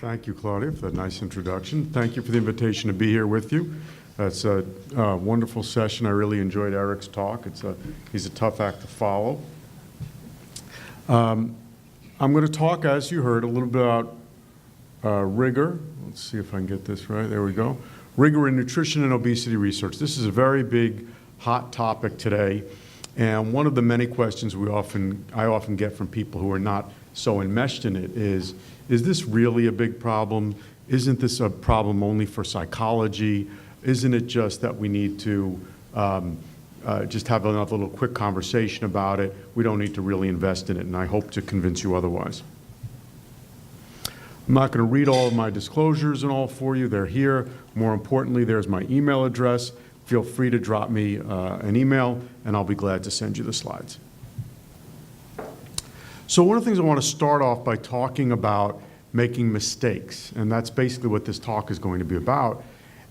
Thank you, Claudia, for that nice introduction. Thank you for the invitation to be here with you. It's a wonderful session. I really enjoyed Eric's talk. He's a tough act to follow. I'm going to talk, as you heard, a little bit about rigor. Let's see if I can get this right. There we go. Rigor in nutrition and obesity research. This is a very big, hot topic today. And one of the many questions I often get from people who are not so enmeshed in it is this really a big problem? Isn't this a problem only for psychology? Isn't it just that we need to just have another little quick conversation about it? We don't need to really invest in it, and I hope to convince you otherwise. I'm not going to read all of my disclosures and all for you. They're here. More importantly, there's my email address. Feel free to drop me an email, and I'll be glad to send you the slides. So one of the things I want to start off by talking about making mistakes, and that's basically what this talk is going to be about.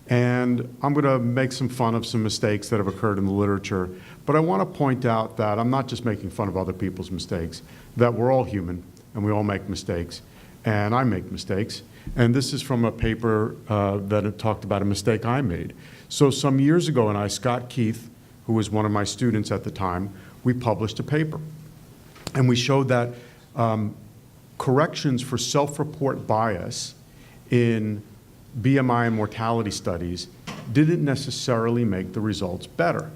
And I'm going to make some fun of some mistakes that have occurred in the literature, but I want to point out that I'm not just making fun of other people's mistakes, that we're all human, and we all make mistakes, and I make mistakes. And this is from a paper that talked about a mistake I made. So some years ago, and Scott Keith, who was one of my students at the time, we published a paper. And we showed that corrections for self-report bias in BMI and mortality studies didn't necessarily make the results better.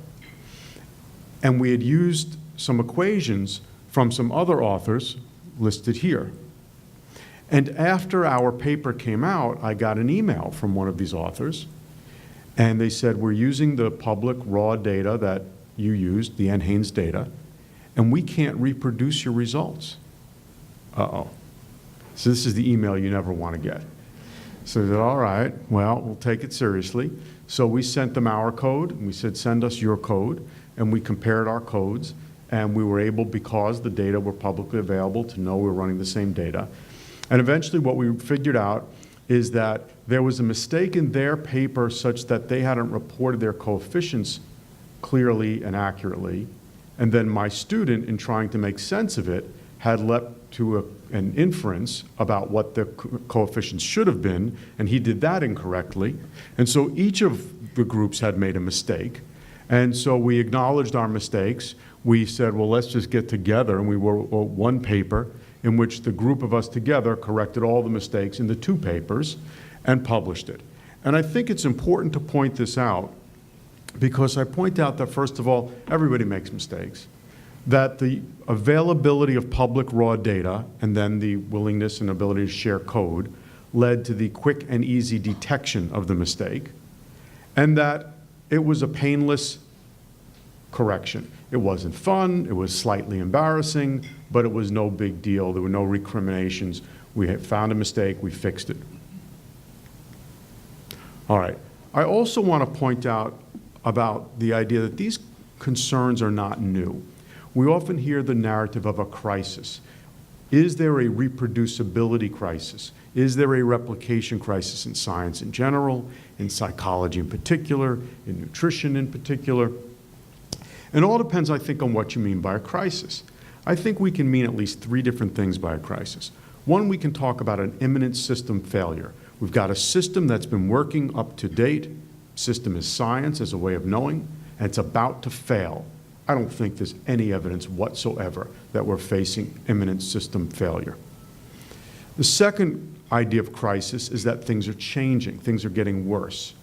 And we had used some equations from some other authors listed here. And after our paper came out, I got an email from one of these authors, and they said, we're using the public raw data that you used, the NHANES data, and we can't reproduce your results. Uh-oh. So this is the email you never want to get. So they said, all right, well, we'll take it seriously. So we sent them our code, and we said, send us your code, and we compared our codes, and we were able, because the data were publicly available, to know we were running the same data. And eventually what we figured out is that there was a mistake in their paper such that they hadn't reported their coefficients clearly and accurately. And then my student, in trying to make sense of it, had leapt to an inference about what the coefficients should have been, and he did that incorrectly. And so each of the groups had made a mistake. And so we acknowledged our mistakes. We said, well, let's just get together, and we wrote one paper in which the group of us together corrected all the mistakes in the two papers and published it. And I think it's important to point this out, because I point out that, first of all, everybody makes mistakes, that the availability of public raw data and then the willingness and ability to share code led to the quick and easy detection of the mistake, and that it was a painless correction. It wasn't fun, it was slightly embarrassing, but it was no big deal. There were no recriminations. We had found a mistake, we fixed it. All right, I also want to point out about the idea that these concerns are not new. We often hear the narrative of a crisis. Is there a reproducibility crisis? Is there a replication crisis in science in general, in psychology in particular, in nutrition in particular? And it all depends, I think, on what you mean by a crisis. I think we can mean at least three different things by a crisis. One, we can talk about an imminent system failure. We've got a system that's been working up to date. System is science as a way of knowing, and it's about to fail. I don't think there's any evidence whatsoever that we're facing imminent system failure. The second idea of crisis is that things are changing, things are getting worse.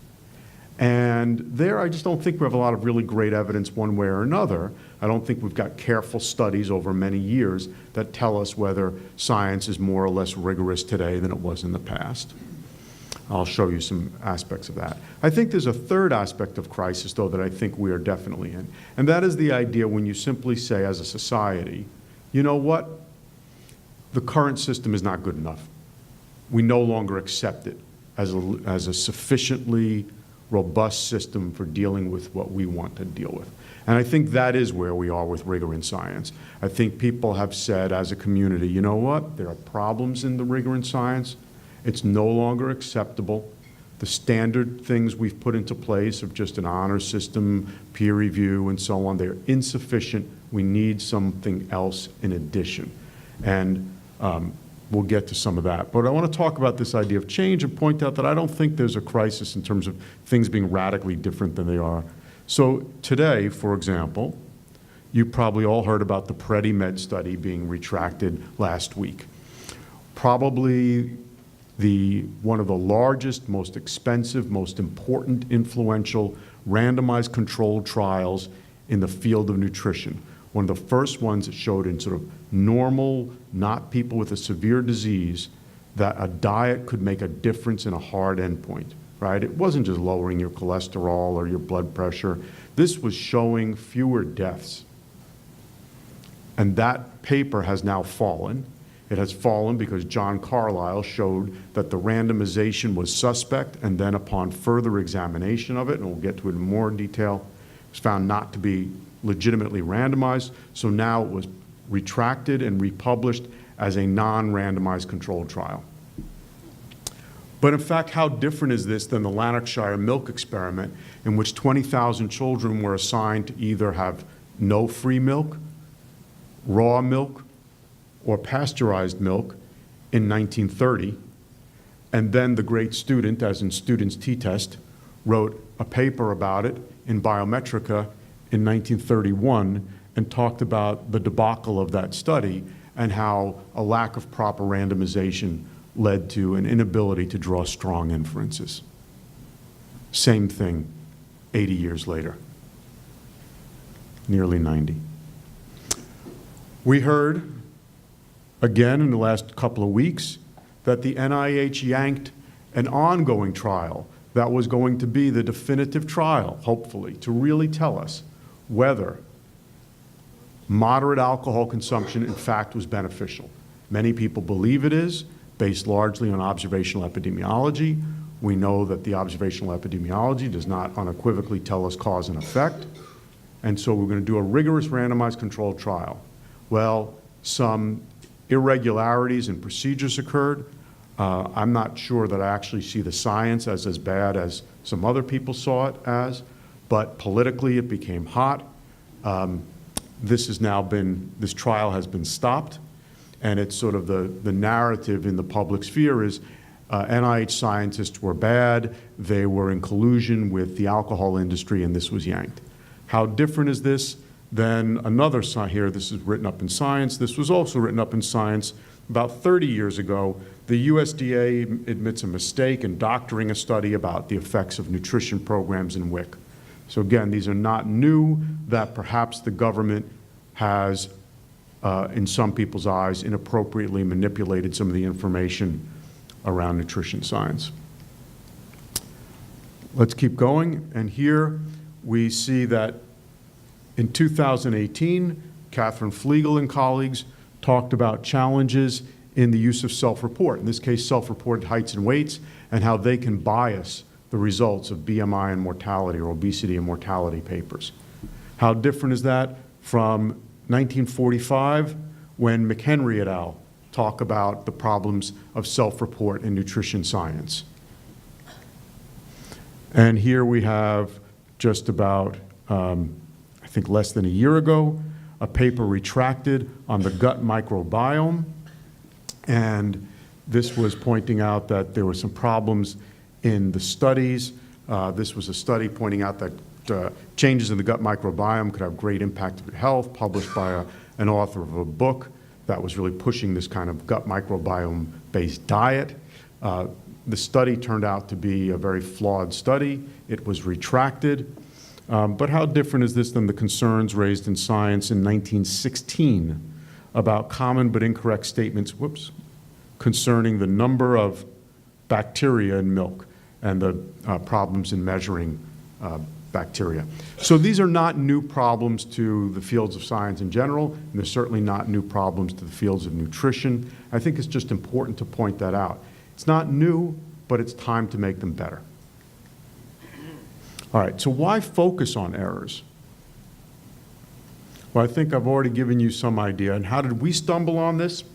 And there, I just don't think we have a lot of really great evidence one way or another. I don't think we've got careful studies over many years that tell us whether science is more or less rigorous today than it was in the past. I'll show you some aspects of that. I think there's a third aspect of crisis, though, that I think we are definitely in. And that is the idea when you simply say, as a society, you know what? The current system is not good enough. We no longer accept it as a sufficiently robust system for dealing with what we want to deal with. And I think that is where we are with rigor in science. I think people have said as a community, you know what? There are problems in the rigor in science. It's no longer acceptable. The standard things we've put into place of just an honor system, peer review, and so on, they're insufficient. We need something else in addition. And we'll get to some of that. But I want to talk about this idea of change and point out that I don't think there's a crisis in terms of things being radically different than they are. So today, for example, you probably all heard about the PREDIMED study being retracted last week. Probably one of the largest, most expensive, most important, influential, randomized controlled trials in the field of nutrition. One of the first ones that showed in sort of normal, not people with a severe disease, that a diet could make a difference in a hard endpoint, right? It wasn't just lowering your cholesterol or your blood pressure. This was showing fewer deaths. And that paper has now fallen. It has fallen because John Carlisle showed that the randomization was suspect, and then upon further examination of it, and we'll get to it in more detail, it was found not to be legitimately randomized. So now it was retracted and republished as a non-randomized controlled trial. But in fact, how different is this than the Lanarkshire milk experiment, in which 20,000 children were assigned to either have no free milk, raw milk, or pasteurized milk in 1930, and then the great student, as in Student's T-Test, wrote a paper about it in Biometrica in 1931 and talked about the debacle of that study and how a lack of proper randomization led to an inability to draw strong inferences. Same thing 80 years later, nearly 90. We heard again in the last couple of weeks that the NIH yanked an ongoing trial that was going to be the definitive trial, hopefully, to really tell us whether moderate alcohol consumption in fact was beneficial. Many people believe it is, based largely on observational epidemiology. We know that the observational epidemiology does not unequivocally tell us cause and effect. And so we're going to do a rigorous randomized controlled trial. Well, some irregularities and procedures occurred. I'm not sure that I actually see the science as bad as some other people saw it as, but politically it became hot. This trial has been stopped, and it's sort of the narrative in the public sphere is NIH scientists were bad, they were in collusion with the alcohol industry, and this was yanked. How different is this than another here? This is written up in Science. This was also written up in Science about 30 years ago. The USDA admits a mistake in doctoring a study about the effects of nutrition programs in WIC. So again, these are not new, that perhaps the government has, in some people's eyes, inappropriately manipulated some of the information around nutrition science. Let's keep going, and here we see that in 2018, Catherine Flegel and colleagues talked about challenges in the use of self-report, in this case self-reported heights and weights, and how they can bias the results of BMI and mortality or obesity and mortality papers. How different is that from 1945 when McHenry et al. Talk about the problems of self-report in nutrition science? And here we have just about, I think less than a year ago, a paper retracted on the gut microbiome. And this was pointing out that there were some problems in the studies. This was a study pointing out that changes in the gut microbiome could have great impact on health, published by an author of a book that was really pushing this kind of gut microbiome-based diet. The study turned out to be a very flawed study. It was retracted. But how different is this than the concerns raised in Science in 1916 about common but incorrect statements, concerning the number of bacteria in milk and the problems in measuring bacteria. So these are not new problems to the fields of science in general, and they're certainly not new problems to the fields of nutrition. I think it's just important to point that out. It's not new, but it's time to make them better. All right, so why focus on errors? Well, I think I've already given you some idea. And how did we stumble on this?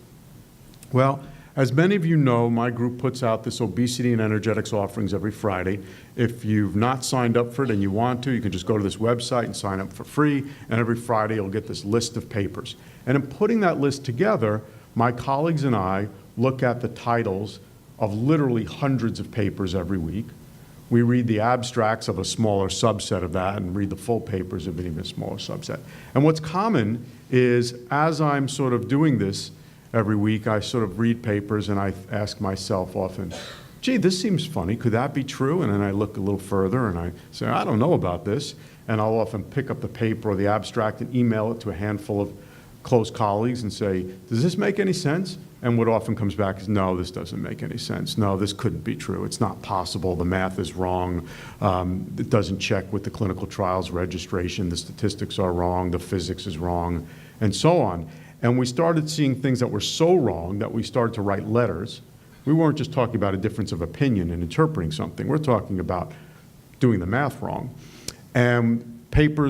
Well, as many of you know, my group puts out this obesity and energetics offerings every Friday. If you've not signed up for it and you want to, you can just go to this website and sign up for free. And every Friday, you'll get this list of papers. And in putting that list together, my colleagues and I look at the titles of literally hundreds of papers every week. We read the abstracts of a smaller subset of that and read the full papers of an even smaller subset. And what's common is, as I'm sort of doing this every week, I sort of read papers and I ask myself often, gee, this seems funny, could that be true? And then I look a little further and I say, I don't know about this. And I'll often pick up the paper or the abstract and email it to a handful of close colleagues and say, does this make any sense? And what often comes back is, no, this doesn't make any sense. No, this couldn't be true. It's not possible. The math is wrong. It doesn't check with the clinical trials registration. The statistics are wrong. The physics is wrong, and so on. And we started seeing things that were so wrong that we started to write letters. We weren't just talking about a difference of opinion in interpreting something. We're talking about doing the math wrong. And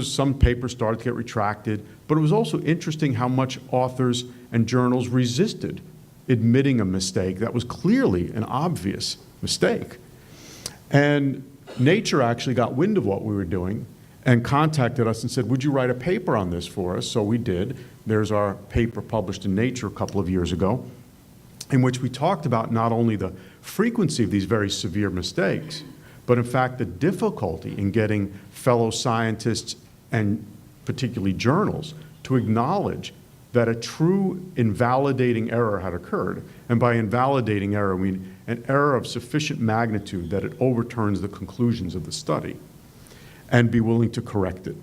some papers started to get retracted, but it was also interesting how much authors and journals resisted admitting a mistake that was clearly an obvious mistake. And Nature actually got wind of what we were doing and contacted us and said, would you write a paper on this for us? So we did. There's our paper published in Nature a couple of years ago, in which we talked about not only the frequency of these very severe mistakes, but in fact the difficulty in getting fellow scientists and particularly journals to acknowledge that a true invalidating error had occurred. And by invalidating error, I mean an error of sufficient magnitude that it overturns the conclusions of the study, and be willing to correct it.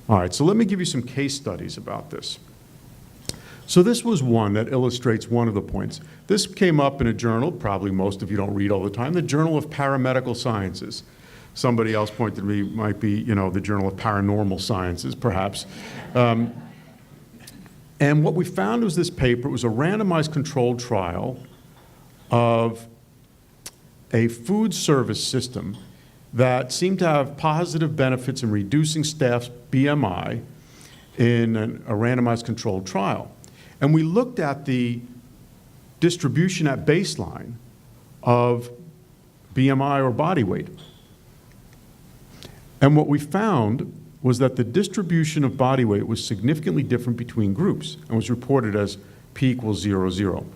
All right, so let me give you some case studies about this. So this was one that illustrates one of the points. This came up in a journal, probably most of you don't read all the time, the Journal of Paramedical Sciences. Somebody else pointed to me, might be, the Journal of Paranormal Sciences, perhaps. And what we found was this paper. It was a randomized controlled trial of a food service system that seemed to have positive benefits in reducing staff's BMI in a randomized controlled trial. And we looked at the distribution at baseline of BMI or body weight. And what we found was that the distribution of body weight was significantly different between groups and was reported as p = 0,0.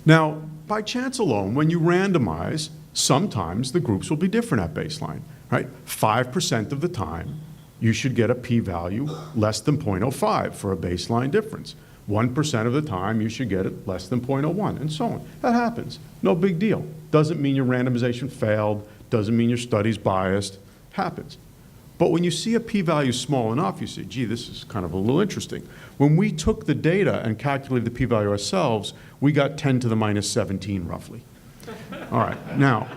Now, by chance alone, when you randomize, sometimes the groups will be different at baseline, right? 5% of the time, you should get a p-value less than 0.05 for a baseline difference. 1% of the time, you should get it less than 0.01, and so on. That happens. No big deal. Doesn't mean your randomization failed, doesn't mean your study's biased. Happens. But when you see a p-value small enough, you say, gee, this is kind of a little interesting. When we took the data and calculated the p-value ourselves, we got 10 to the minus 17, roughly. All right, now,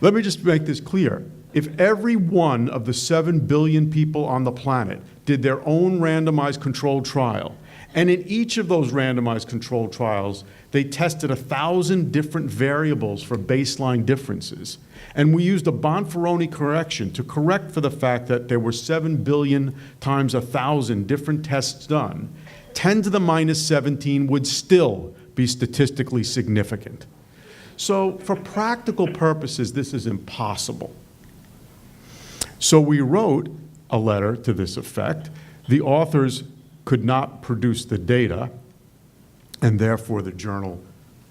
let me just make this clear. If every one of the 7 billion people on the planet did their own randomized controlled trial, and in each of those randomized controlled trials, they tested 1,000 different variables for baseline differences, and we used a Bonferroni correction to correct for the fact that there were 7 billion times 1,000 different tests done, 10 to the minus 17 would still be statistically significant. So for practical purposes, this is impossible. So we wrote a letter to this effect. The authors could not produce the data, and therefore the journal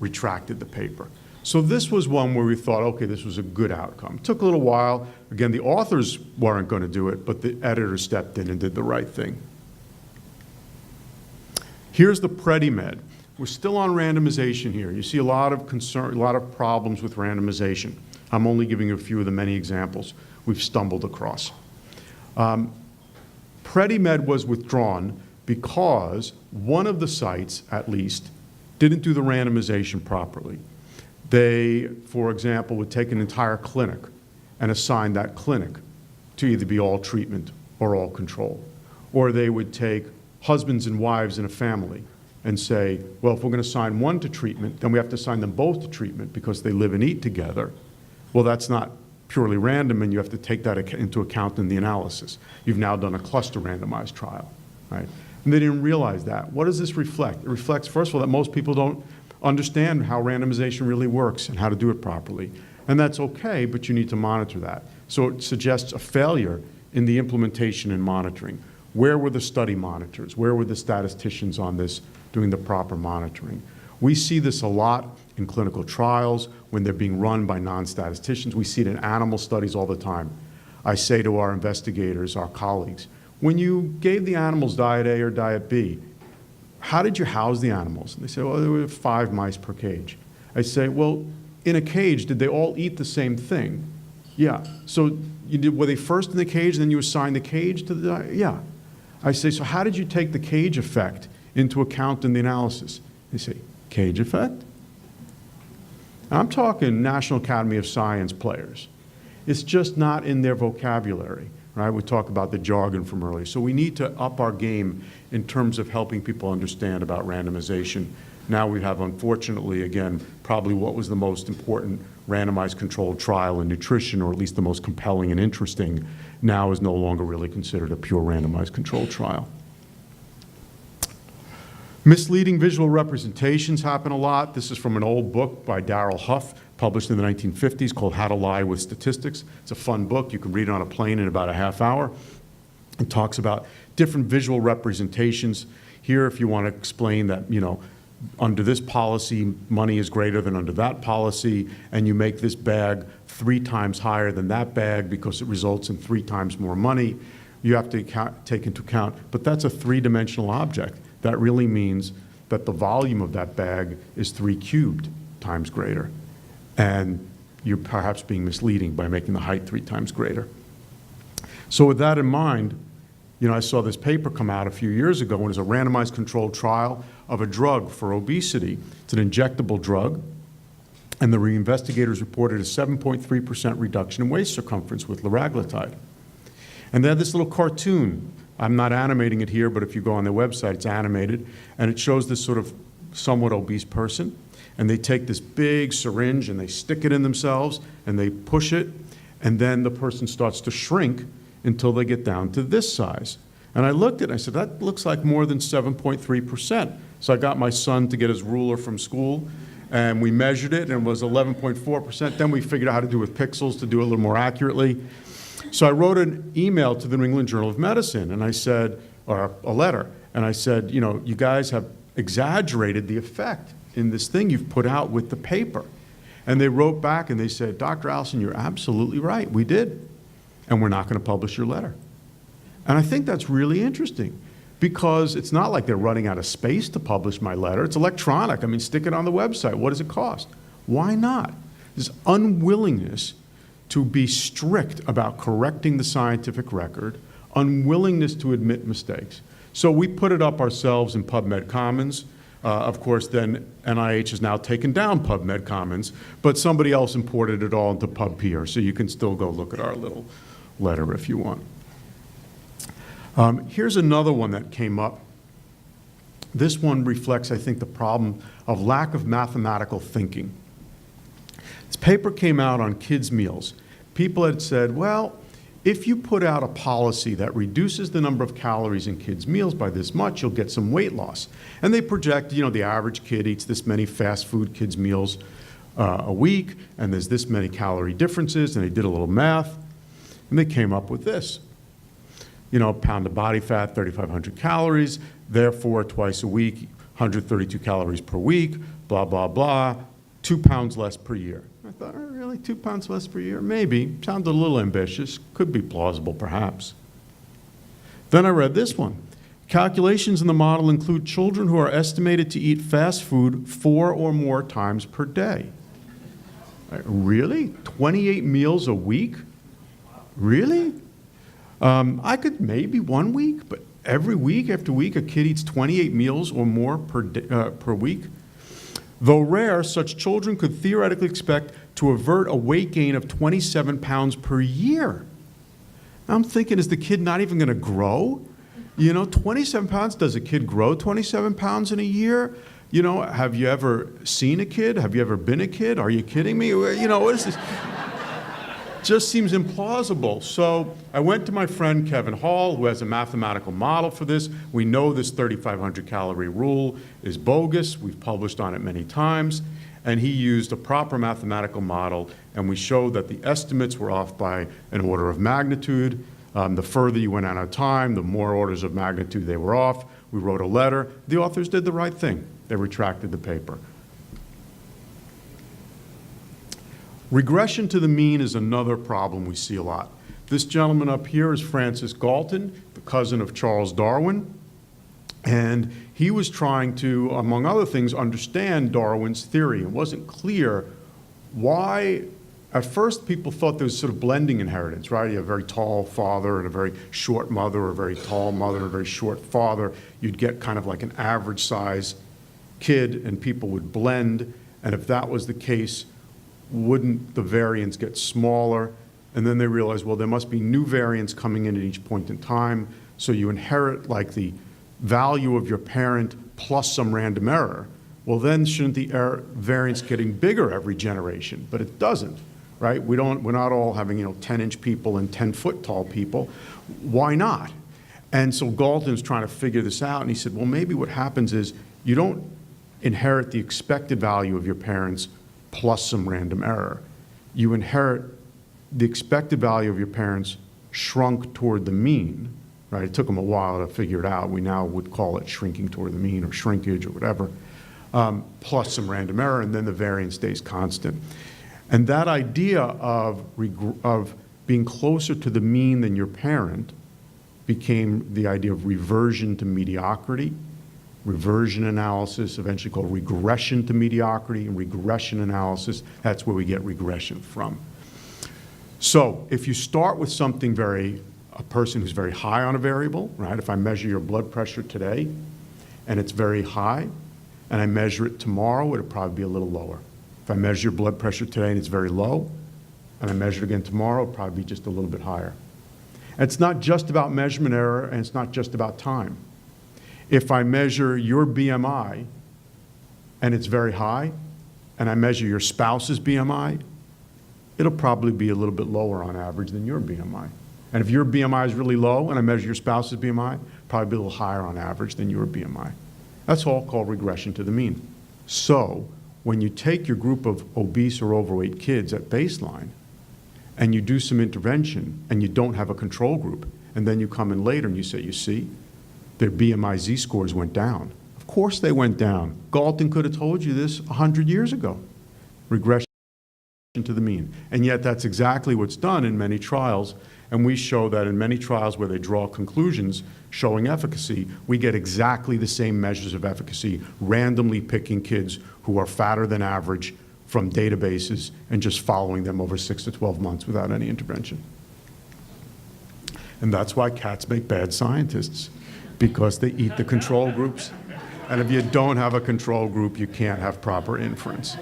retracted the paper. So this was one where we thought, okay, this was a good outcome. Took a little while. Again, the authors weren't going to do it, but the editor stepped in and did the right thing. Here's the PrediMed. We're still on randomization here. You see a lot of concern, a lot of problems with randomization. I'm only giving you a few of the many examples we've stumbled across. PrediMed was withdrawn because one of the sites, at least, didn't do the randomization properly. They, for example, would take an entire clinic and assign that clinic to either be all treatment or all control. Or they would take husbands and wives in a family and say, well, if we're going to assign one to treatment, then we have to assign them both to treatment because they live and eat together. Well, that's not purely random, and you have to take that into account in the analysis. You've now done a cluster randomized trial, right? And they didn't realize that. What does this reflect? It reflects, first of all, that most people don't understand how randomization really works and how to do it properly. And that's okay, but you need to monitor that. So it suggests a failure in the implementation and monitoring. Where were the study monitors? Where were the statisticians on this doing the proper monitoring. We see this a lot in clinical trials when they're being run by non-statisticians. We see it in animal studies all the time. I say to our investigators, our colleagues, when you gave the animals diet A or diet B, how did you house the animals? And they say, well, there were 5 mice per cage. I say, well, in a cage, did they all eat the same thing? Yeah. So were they first in the cage, and then you assigned the cage to the diet? Yeah. I say, so how did you take the cage effect into account in the analysis? They say, cage effect? I'm talking National Academy of Science players. It's just not in their vocabulary, right? We talk about the jargon from earlier. So we need to up our game in terms of helping people understand about randomization. Now we have, unfortunately, again, probably what was the most important randomized controlled trial in nutrition, or at least the most compelling and interesting, now is no longer really considered a pure randomized controlled trial. Misleading visual representations happen a lot. This is from an old book by Darrell Huff, published in the 1950s, called How to Lie with Statistics. It's a fun book. You can read it on a plane in about a half hour. It talks about different visual representations. Here, if you want to explain that, under this policy, money is greater than under that policy, and you make this bag 3 times higher than that bag because it results in 3 times more money, you have to take into account. But that's a 3-dimensional object. That really means that the volume of that bag is 3 cubed times greater. And you're perhaps being misleading by making the height 3 times greater. So with that in mind, I saw this paper come out a few years ago, and it was a randomized controlled trial of a drug for obesity. It's an injectable drug, and the investigators reported a 7.3% reduction in waist circumference with liraglutide. And they had this little cartoon. I'm not animating it here, but if you go on their website, it's animated, and it shows this sort of somewhat obese person, and they take this big syringe and they stick it in themselves and they push it, and then the person starts to shrink until they get down to this size. And I looked at it and I said, that looks like more than 7.3%. So I got my son to get his ruler from school, and we measured it, and it was 11.4%. Then we figured out how to do it with pixels to do it a little more accurately. So I wrote an email to the New England Journal of Medicine, and I said, or a letter, and I said, you guys have exaggerated the effect in this thing you've put out with the paper. And they wrote back and they said, Dr. Allison, you're absolutely right, we did, and we're not going to publish your letter. And I think that's really interesting, because it's not like they're running out of space to publish my letter. It's electronic. I mean, stick it on the website. What does it cost? Why not? This unwillingness to be strict about correcting the scientific record, unwillingness to admit mistakes. So we put it up ourselves in PubMed Commons. Of course, then NIH has now taken down PubMed Commons, but somebody else imported it all into PubPeer, so you can still go look at our little letter if you want. Here's another one that came up. This one reflects, I think, the problem of lack of mathematical thinking. This paper came out on kids' meals. People had said, well, if you put out a policy that reduces the number of calories in kids' meals by this much, you'll get some weight loss. And they project, the average kid eats this many fast food kids' meals a week, and there's this many calorie differences, and they did a little math, and they came up with this. A pound of body fat, 3,500 calories, therefore twice a week, 132 calories per week, blah, blah, blah, 2 pounds less per year. I thought, oh, really, 2 pounds less per year? Maybe. Sounded a little ambitious. Could be plausible, perhaps. Then I read this one. Calculations in the model include children who are estimated to eat fast food 4 or more times per day. Really? 28 meals a week? Really? I could maybe 1 week, but every week after week, a kid eats 28 meals or more per week. Though rare, such children could theoretically expect to avert a weight gain of 27 pounds per year. I'm thinking, is the kid not even going to grow? 27 pounds, does a kid grow 27 pounds in a year? Have you ever seen a kid? Have you ever been a kid? Are you kidding me? What is this? Just seems implausible. So I went to my friend Kevin Hall, who has a mathematical model for this. We know this 3,500 calorie rule is bogus. We've published on it many times. And he used a proper mathematical model, and we showed that the estimates were off by an order of magnitude. The further you went out of time, the more orders of magnitude they were off. We wrote a letter. The authors did the right thing. They retracted the paper. Regression to the mean is another problem we see a lot. This gentleman up here is Francis Galton, the cousin of Charles Darwin. And he was trying to, among other things, understand Darwin's theory. It wasn't clear why. At first, people thought there was sort of blending inheritance, right? You have a very tall father and a very short mother, or a very tall mother and a very short father. You'd get kind of like an average size kid, and people would blend. And if that was the case, wouldn't the variance get smaller? And then they realized, well, there must be new variants coming in at each point in time. So you inherit like the value of your parent plus some random error. Well, then shouldn't the variance getting bigger every generation? But it doesn't. Right? We're not all having 10-inch people and 10-foot tall people. Why not? And so Galton's trying to figure this out, and he said, well, maybe what happens is you don't inherit the expected value of your parents plus some random error. You inherit the expected value of your parents shrunk toward the mean. Right? It took them a while to figure it out. We now would call it shrinking toward the mean or shrinkage or whatever, plus some random error, and then the variance stays constant. And that idea of being closer to the mean than your parent became the idea of reversion to mediocrity, reversion analysis, eventually called regression to mediocrity, and regression analysis, that's where we get regression from. So if you start with something a person who's very high on a variable, right? If I measure your blood pressure today and it's very high, and I measure it tomorrow, it'll probably be a little lower. If I measure your blood pressure today and it's very low, and I measure it again tomorrow, it'll probably be just a little bit higher. And it's not just about measurement error, and it's not just about time. If I measure your BMI and it's very high, and I measure your spouse's BMI, it'll probably be a little bit lower on average than your BMI. And if your BMI is really low and I measure your spouse's BMI, probably be a little higher on average than your BMI. That's all called regression to the mean. So when you take your group of obese or overweight kids at baseline and you do some intervention and you don't have a control group, and then you come in later and you say, you see, their BMI z-scores went down. Of course they went down. Galton could have told you this 100 years ago. Regression to the mean. And yet that's exactly what's done in many trials. And we show that in many trials where they draw conclusions showing efficacy, we get exactly the same measures of efficacy, randomly picking kids who are fatter than average from databases and just following them over 6 to 12 months without any intervention. And that's why cats make bad scientists, because they eat the control groups. And if you don't have a control group, you can't have proper inference.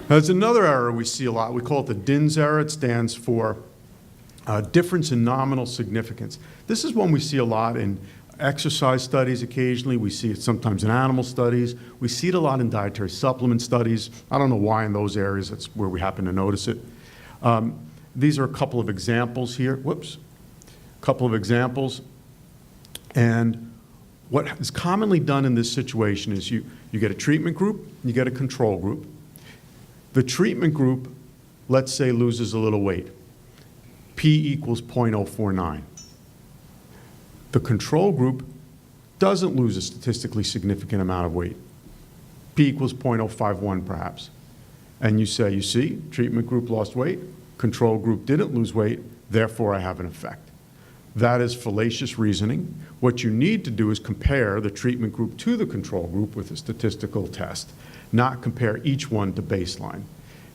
There's another error we see a lot. We call it the DINS error. It stands for difference in nominal significance. This is one we see a lot in exercise studies occasionally. We see it sometimes in animal studies. We see it a lot in dietary supplement studies. I don't know why in those areas. That's where we happen to notice it. These are a couple of examples here. Whoops. A couple of examples. And what is commonly done in this situation is you get a treatment group, you get a control group. The treatment group, let's say, loses a little weight. P equals 0.049. The control group doesn't lose a statistically significant amount of weight. P equals 0.051 perhaps. And you say, you see, treatment group lost weight, control group didn't lose weight, therefore I have an effect. That is fallacious reasoning. What you need to do is compare the treatment group to the control group with a statistical test, not compare each one to baseline.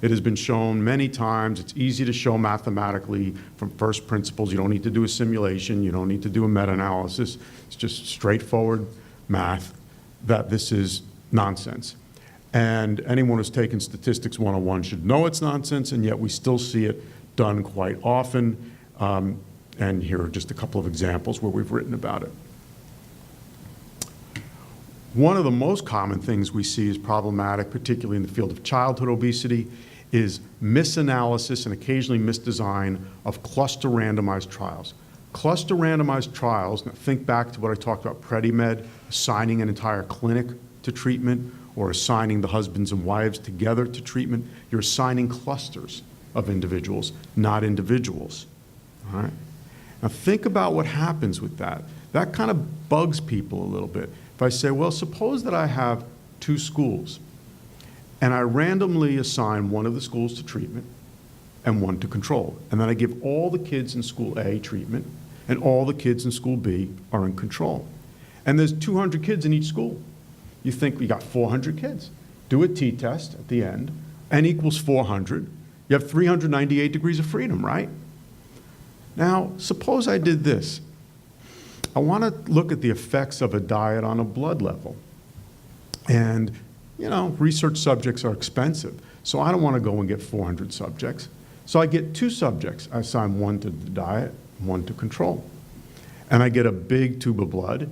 It has been shown many times. It's easy to show mathematically from first principles. You don't need to do a simulation. You don't need to do a meta-analysis. It's just straightforward math that this is nonsense. And anyone who's taken Statistics 101 should know it's nonsense, and yet we still see it done quite often. And here are just a couple of examples where we've written about it. One of the most common things we see is problematic, particularly in the field of childhood obesity, is misanalysis and occasionally misdesign of cluster randomized trials. Cluster randomized trials, now think back to what I talked about PrediMed, assigning an entire clinic to treatment or assigning the husbands and wives together to treatment. You're assigning clusters of individuals, not individuals. All right? Now think about what happens with that. That kind of bugs people a little bit. If I say, well, suppose that I have 2 schools, and I randomly assign one of the schools to treatment and one to control. And then I give all the kids in school A treatment, and all the kids in school B are in control. And there's 200 kids in each school. You think we got 400 kids. Do a t-test at the end, n equals 400. You have 398 degrees of freedom, right? Now, suppose I did this. I want to look at the effects of a diet on a blood level. And, you know, research subjects are expensive, so I don't want to go and get 400 subjects. So I get 2 subjects. I assign one to the diet, one to control. And I get a big tube of blood,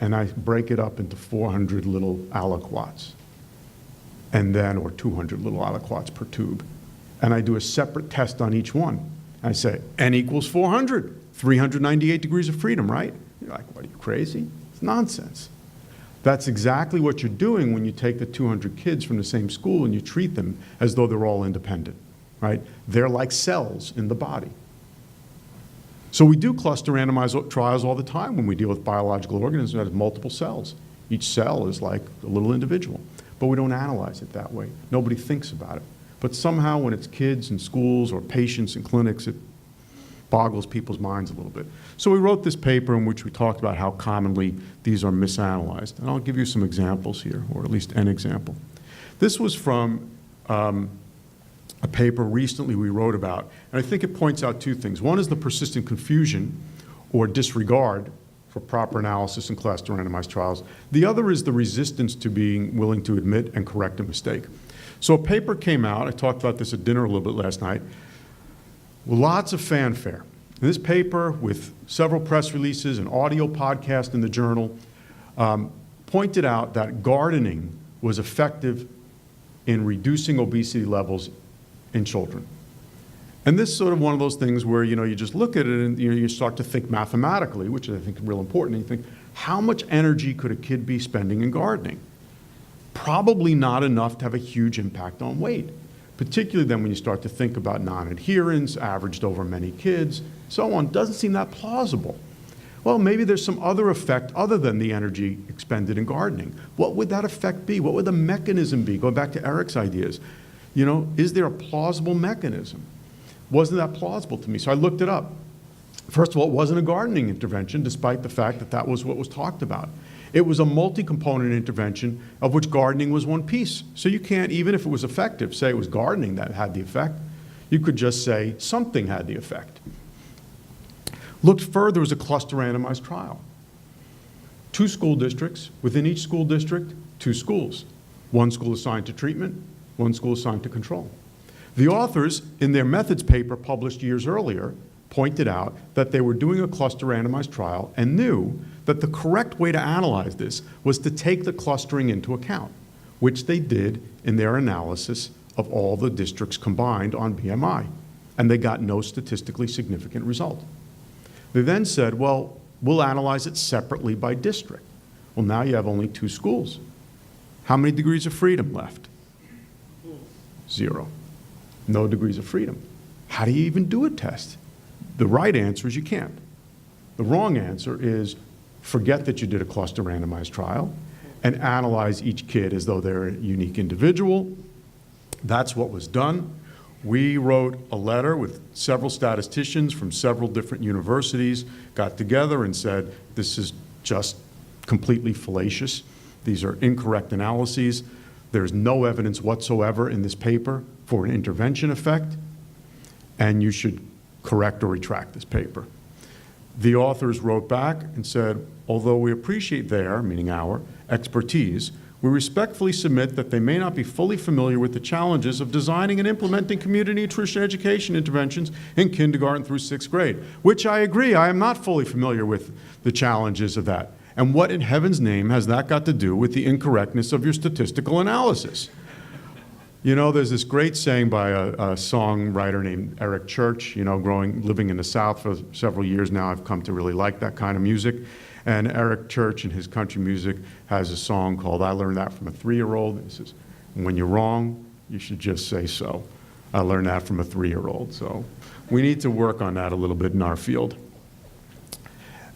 and I break it up into 400 little aliquots, and then, or 200 little aliquots per tube. And I do a separate test on each one. I say, n equals 400, 398 degrees of freedom, right? You're like, what, are you crazy? It's nonsense. That's exactly what you're doing when you take the 200 kids from the same school and you treat them as though they're all independent, right? They're like cells in the body. So we do cluster randomized trials all the time when we deal with biological organisms that have multiple cells. Each cell is like a little individual, but we don't analyze it that way. Nobody thinks about it. But somehow when it's kids in schools or patients in clinics, it boggles people's minds a little bit. So we wrote this paper in which we talked about how commonly these are misanalyzed. And I'll give you some examples here, or at least an example. This was from a paper recently we wrote about, and I think it points out 2 things. One is the persistent confusion or disregard for proper analysis in cluster randomized trials. The other is the resistance to being willing to admit and correct a mistake. So a paper came out, I talked about this at dinner a little bit last night, lots of fanfare. And this paper, with several press releases, an audio podcast in the journal, pointed out that gardening was effective in reducing obesity levels in children. And this is sort of one of those things where, you know, you just look at it and you start to think mathematically, which I think is real important, and you think, how much energy could a kid be spending in gardening? Probably not enough to have a huge impact on weight, particularly then when you start to think about non-adherence, averaged over many kids, so on. Doesn't seem that plausible. Well, maybe there's some other effect other than the energy expended in gardening. What would that effect be? What would the mechanism be? Going back to Eric's ideas. You know, is there a plausible mechanism? Wasn't that plausible to me? So I looked it up. First of all, it wasn't a gardening intervention, despite the fact that that was what was talked about. It was a multi-component intervention of which gardening was one piece. So you can't, even if it was effective, say it was gardening that had the effect. You could just say something had the effect. Looked further, was a cluster randomized trial. 2 school districts, within each school district, 2 schools. 1 school assigned to treatment, 1 school assigned to control. The authors, in their methods paper published years earlier, pointed out that they were doing a cluster randomized trial and knew that the correct way to analyze this was to take the clustering into account, which they did in their analysis of all the districts combined on BMI, and they got no statistically significant result. They then said, well, we'll analyze it separately by district. Well, now you have only 2 schools. How many degrees of freedom left? 0. No degrees of freedom. How do you even do a test? The right answer is you can't. The wrong answer is forget that you did a cluster randomized trial and analyze each kid as though they're a unique individual. That's what was done. We wrote a letter with several statisticians from several different universities, got together and said, this is just completely fallacious. These are incorrect analyses. There's no evidence whatsoever in this paper for an intervention effect, and you should correct or retract this paper. The authors wrote back and said, although we appreciate their, meaning our, expertise, we respectfully submit that they may not be fully familiar with the challenges of designing and implementing community nutrition education interventions in kindergarten through 6th grade, which I agree, I am not fully familiar with the challenges of that. And what in heaven's name has that got to do with the incorrectness of your statistical analysis? You know, there's this great saying by a songwriter named Eric Church, you know, living in the South for several years now, I've come to really like that kind of music. And Eric Church in his country music has a song called I Learned That from a 3-year-old. He says, when you're wrong, you should just say so. I learned that from a 3-year-old. So we need to work on that a little bit in our field.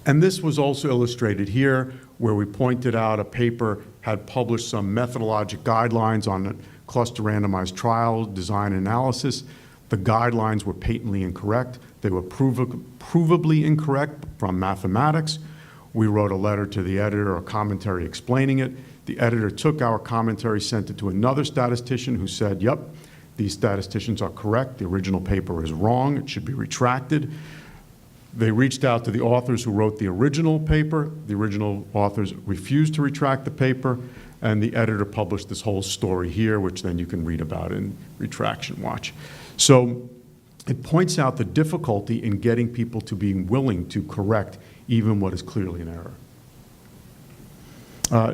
And this was also illustrated here, where we pointed out a paper had published some methodologic guidelines on a cluster randomized trial design analysis. The guidelines were patently incorrect. They were provably incorrect from mathematics. We wrote a letter to the editor, a commentary explaining it. The editor took our commentary, sent it to another statistician who said, yep, these statisticians are correct. The original paper is wrong. It should be retracted. They reached out to the authors who wrote the original paper. The original authors refused to retract the paper, and the editor published this whole story here, which then you can read about in Retraction Watch. So it points out the difficulty in getting people to be willing to correct even what is clearly an error.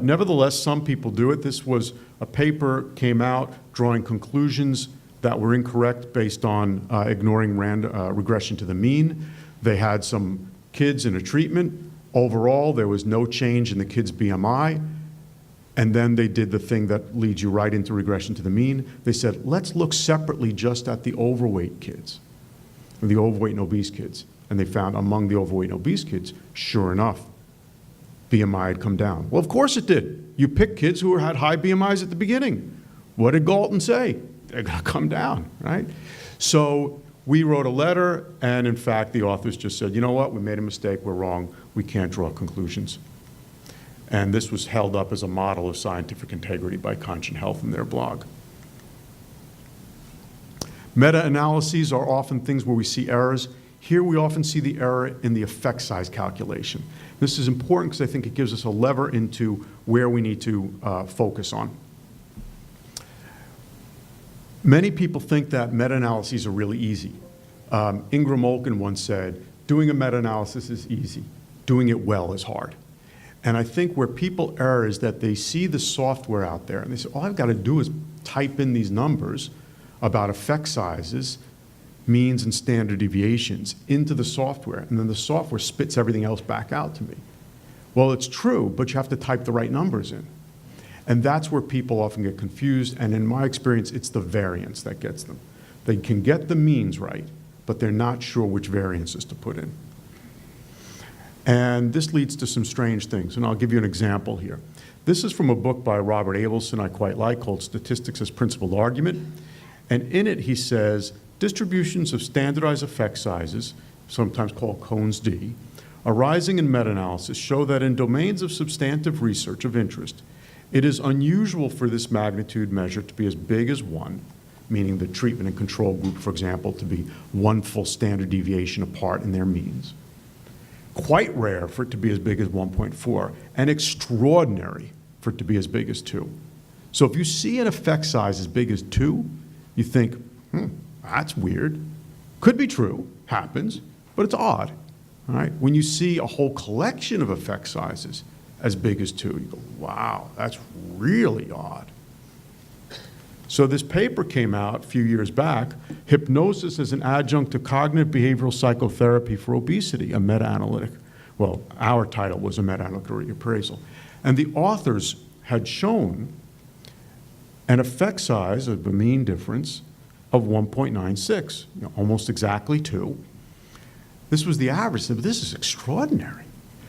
Nevertheless, some people do it. This was a paper came out drawing conclusions that were incorrect based on ignoring regression to the mean. They had some kids in a treatment. Overall, there was no change in the kids' BMI. And then they did the thing that leads you right into regression to the mean. They said, let's look separately just at the overweight kids, or the overweight and obese kids. And they found among the overweight and obese kids, sure enough, BMI had come down. Well, of course it did. You pick kids who had high BMIs at the beginning. What did Galton say? They're going to come down, right? So we wrote a letter, and in fact, the authors just said, you know what, we made a mistake, we're wrong, we can't draw conclusions. And this was held up as a model of scientific integrity by Conscious Health in their blog. Meta-analyses are often things where we see errors. Here we often see the error in the effect size calculation. This is important because I think it gives us a lever into where we need to focus on. Many people think that meta-analyses are really easy. Ingram Olkin once said, doing a meta-analysis is easy. Doing it well is hard. And I think where people err is that they see the software out there and they say, all I've got to do is type in these numbers about effect sizes, means, and standard deviations into the software, and then the software spits everything else back out to me. Well, it's true, but you have to type the right numbers in. And that's where people often get confused, and in my experience, it's the variance that gets them. They can get the means right, but they're not sure which variances to put in. And this leads to some strange things, and I'll give you an example here. This is from a book by Robert Abelson I quite like called Statistics as Principled Argument, and in it he says, distributions of standardized effect sizes, sometimes called Cones D, arising in meta-analysis show that in domains of substantive research of interest, it is unusual for this magnitude measure to be as big as 1, meaning the treatment and control group, for example, to be 1 full standard deviation apart in their means. Quite rare for it to be as big as 1.4, and extraordinary for it to be as big as 2. So if you see an effect size as big as 2, you think, that's weird. Could be true, happens, but it's odd. All right? When you see a whole collection of effect sizes as big as 2, you go, wow, that's really odd. So this paper came out a few years back, Hypnosis as an Adjunct to Cognitive Behavioral Psychotherapy for Obesity, a meta-analytic. Well, our title was a meta-analytic reappraisal. And the authors had shown an effect size of the mean difference of 1.96, almost exactly 2. This was the average. I said, this is extraordinary.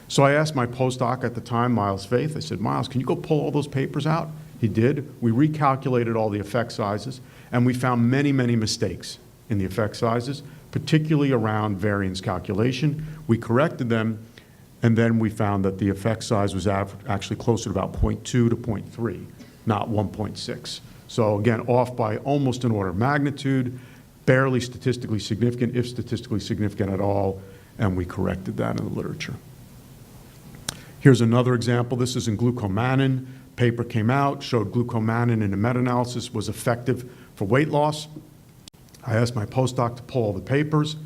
So I asked my postdoc at the time, Miles Faith, I said, Miles, can you go pull all those papers out? He did. We recalculated all the effect sizes, and we found many, many mistakes in the effect sizes, particularly around variance calculation. We corrected them, and then we found that the effect size was actually closer to about 0.2 to 0.3, not 1.6. So again, off by almost an order of magnitude, barely statistically significant, if statistically significant at all, and we corrected that in the literature. Here's another example. This is in Glucomannan. Paper came out, showed Glucomannan in a meta-analysis was effective for weight loss. I asked my postdoc to pull all the papers.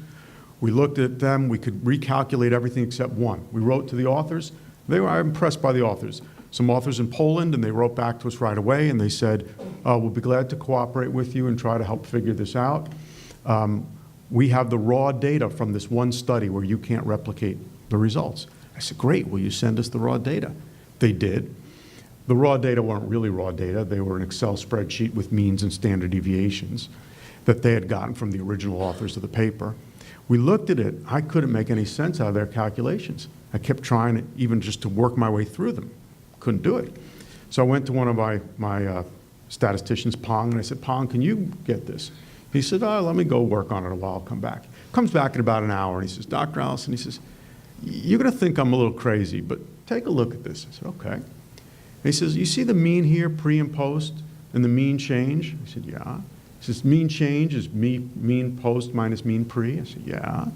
We looked at them. We could recalculate everything except one. We wrote to the authors. They were impressed by the authors. Some authors in Poland, and they wrote back to us right away, and they said, we'll be glad to cooperate with you and try to help figure this out. We have the raw data from this one study where you can't replicate the results. I said, great, will you send us the raw data? They did. The raw data weren't really raw data. They were an Excel spreadsheet with means and standard deviations that they had gotten from the original authors of the paper. We looked at it. I couldn't make any sense out of their calculations. I kept trying even just to work my way through them. Couldn't do it. So I went to one of my statisticians, Pong, and I said, Pong, can you get this? He said, oh, let me go work on it a while, I'll come back. Comes back in about an hour, and he says, Dr. Allison, he says, you're going to think I'm a little crazy, but take a look at this. I said, okay. And he says, you see the mean here, pre and post, and the mean change? I said, yeah. He says, mean change is mean post minus mean pre? I said, yeah.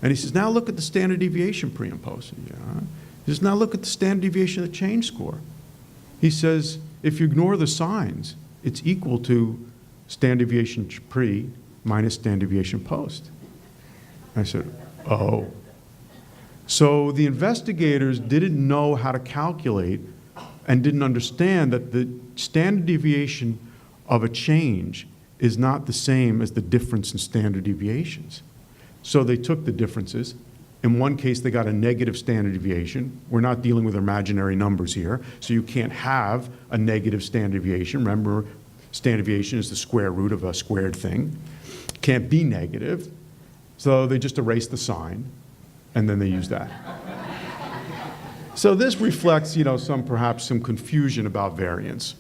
And he says, now look at the standard deviation pre and post. I said, yeah. He says, now look at the standard deviation of the change score. He says, if you ignore the signs, it's equal to standard deviation pre minus standard deviation post. I said, oh. So the investigators didn't know how to calculate and didn't understand that the standard deviation of a change is not the same as the difference in standard deviations. So they took the differences. In one case, they got a negative standard deviation. We're not dealing with imaginary numbers here, so you can't have a negative standard deviation. Remember, standard deviation is the square root of a squared thing. Can't be negative, so they just erase the sign, and then they use that. So this reflects, perhaps some confusion about variance.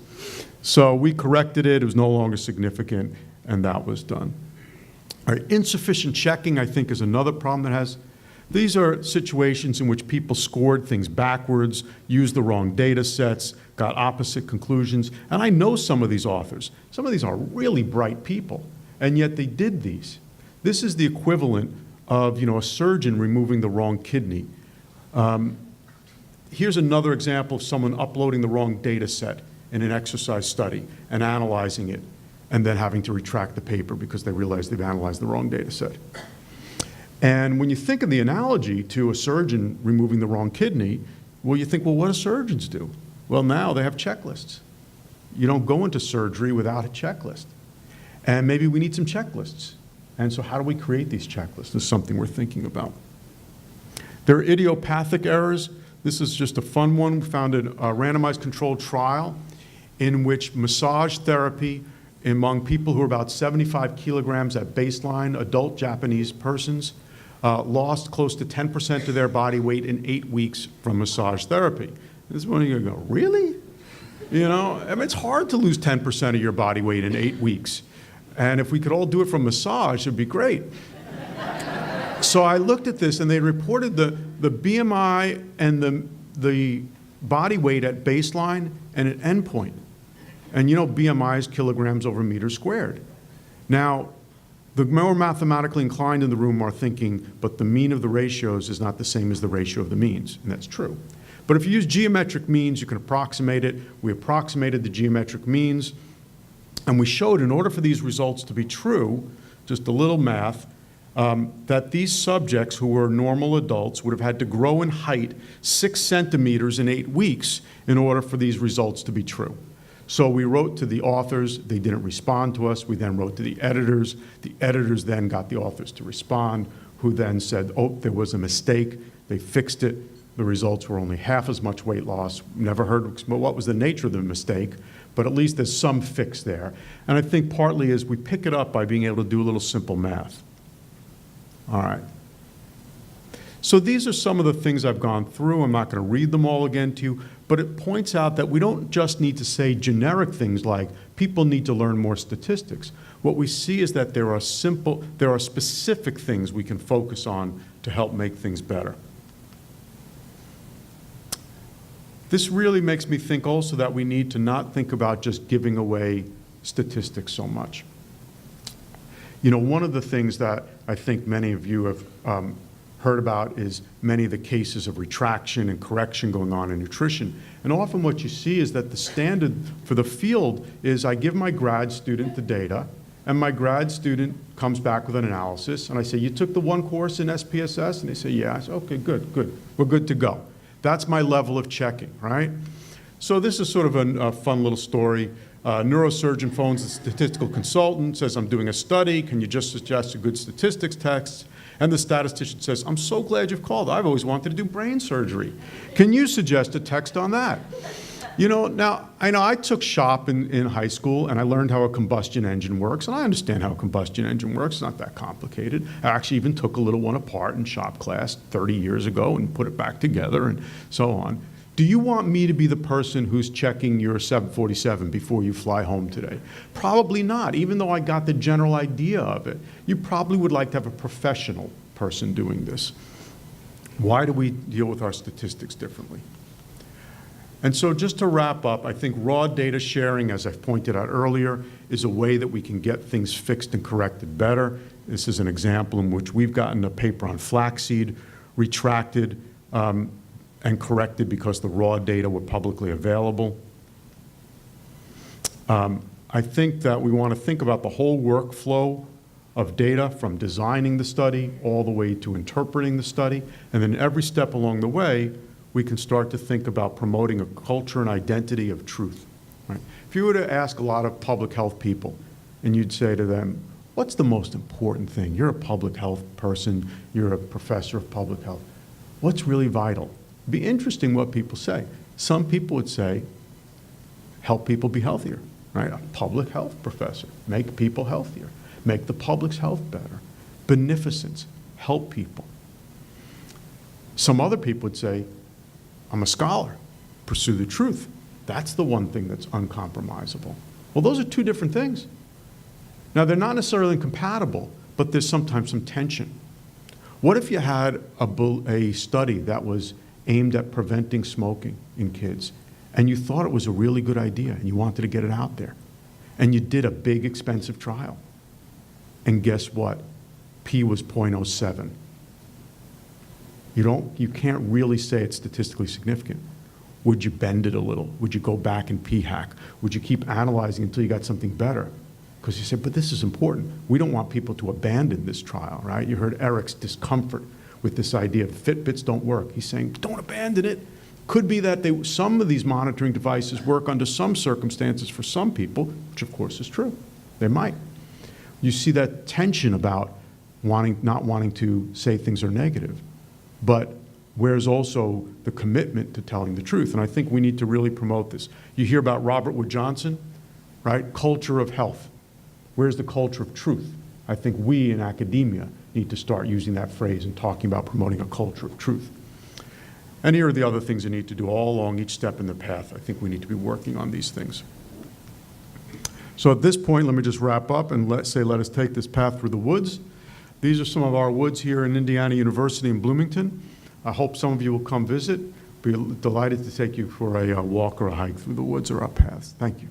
So we corrected it. It was no longer significant, and that was done. All right, insufficient checking, I think, is another problem that has. These are situations in which people scored things backwards, used the wrong data sets, got opposite conclusions. And I know some of these authors. Some of these are really bright people, and yet they did these. This is the equivalent of, a surgeon removing the wrong kidney. Here's another example of someone uploading the wrong data set in an exercise study and analyzing it, and then having to retract the paper because they realize they've analyzed the wrong data set. And when you think of the analogy to a surgeon removing the wrong kidney, well, you think, well, what do surgeons do? Well, now they have checklists. You don't go into surgery without a checklist. And maybe we need some checklists. And so how do we create these checklists? This is something we're thinking about. There are idiopathic errors. This is just a fun one. We found a randomized controlled trial in which massage therapy among people who are about 75 kilograms at baseline, adult Japanese persons, lost close to 10% of their body weight in 8 weeks from massage therapy. This is when you're going to go, really? It's hard to lose 10% of your body weight in 8 weeks. And if we could all do it from massage, it'd be great. So I looked at this, and they reported the BMI and the body weight at baseline and at endpoint. And BMI is kilograms over meters squared. Now, the more mathematically inclined in the room are thinking, but the mean of the ratios is not the same as the ratio of the means, and that's true. But if you use geometric means, you can approximate it. We approximated the geometric means, and we showed in order for these results to be true, just a little math, that these subjects who were normal adults would have had to grow in height 6 centimeters in 8 weeks in order for these results to be true. So we wrote to the authors. They didn't respond to us. We then wrote to the editors. The editors then got the authors to respond, who then said, oh, there was a mistake. They fixed it. The results were only half as much weight loss. Never heard what was the nature of the mistake, but at least there's some fix there. And I think partly is we pick it up by being able to do a little simple math. All right. So these are some of the things I've gone through. I'm not going to read them all again to you, but it points out that we don't just need to say generic things like people need to learn more statistics. What we see is that there are specific things we can focus on to help make things better. This really makes me think also that we need to not think about just giving away statistics so much. One of the things that I think many of you have heard about is many of the cases of retraction and correction going on in nutrition. And often what you see is that the standard for the field is I give my grad student the data, and my grad student comes back with an analysis, and I say, you took the one course in SPSS? And they say, yeah. I say, okay, good. We're good to go. That's my level of checking, right? So this is sort of a fun little story. Neurosurgeon phones the statistical consultant, says, I'm doing a study. Can you just suggest a good statistics text? And the statistician says, I'm so glad you've called. I've always wanted to do brain surgery. Can you suggest a text on that? You know, now, I know I took shop in high school, and I learned how a combustion engine works, and I understand how a combustion engine works. It's not that complicated. I actually even took a little one apart in shop class 30 years ago and put it back together and so on. Do you want me to be the person who's checking your 747 before you fly home today? Probably not, even though I got the general idea of it. You probably would like to have a professional person doing this. Why do we deal with our statistics differently? And so just to wrap up, I think raw data sharing, as I've pointed out earlier, is a way that we can get things fixed and corrected better. This is an example in which we've gotten a paper on flaxseed retracted and corrected because the raw data were publicly available. I think that we want to think about the whole workflow of data from designing the study all the way to interpreting the study, and then every step along the way, we can start to think about promoting a culture and identity of truth. Right? If you were to ask a lot of public health people and you'd say to them, what's the most important thing? You're a public health person, you're a professor of public health. What's really vital? It'd be interesting what people say. Some people would say, help people be healthier, right? A public health professor, make people healthier, make the public's health better. Beneficence, help people. Some other people would say, I'm a scholar, pursue the truth. That's the one thing that's uncompromisable. Well, those are two different things. Now, they're not necessarily incompatible, but there's sometimes some tension. What if you had a study that was aimed at preventing smoking in kids, and you thought it was a really good idea, and you wanted to get it out there, and you did a big, expensive trial, and guess what? P was 0.07. You can't really say it's statistically significant. Would you bend it a little? Would you go back and p-hack? Would you keep analyzing until you got something better? Because you said, but this is important. We don't want people to abandon this trial, right? You heard Eric's discomfort with this idea of Fitbits don't work. He's saying, don't abandon it. Could be that some of these monitoring devices work under some circumstances for some people, which of course is true. They might. You see that tension about not wanting to say things are negative. But where's also the commitment to telling the truth? And I think we need to really promote this. You hear about Robert Wood Johnson, right? Culture of health. Where's the culture of truth? I think we in academia need to start using that phrase and talking about promoting a culture of truth. And here are the other things you need to do all along each step in the path. I think we need to be working on these things. So at this point, let me just wrap up and let us take this path through the woods. These are some of our woods here in Indiana University in Bloomington. I hope some of you will come visit. Be delighted to take you for a walk or a hike through the woods or our paths. Thank you.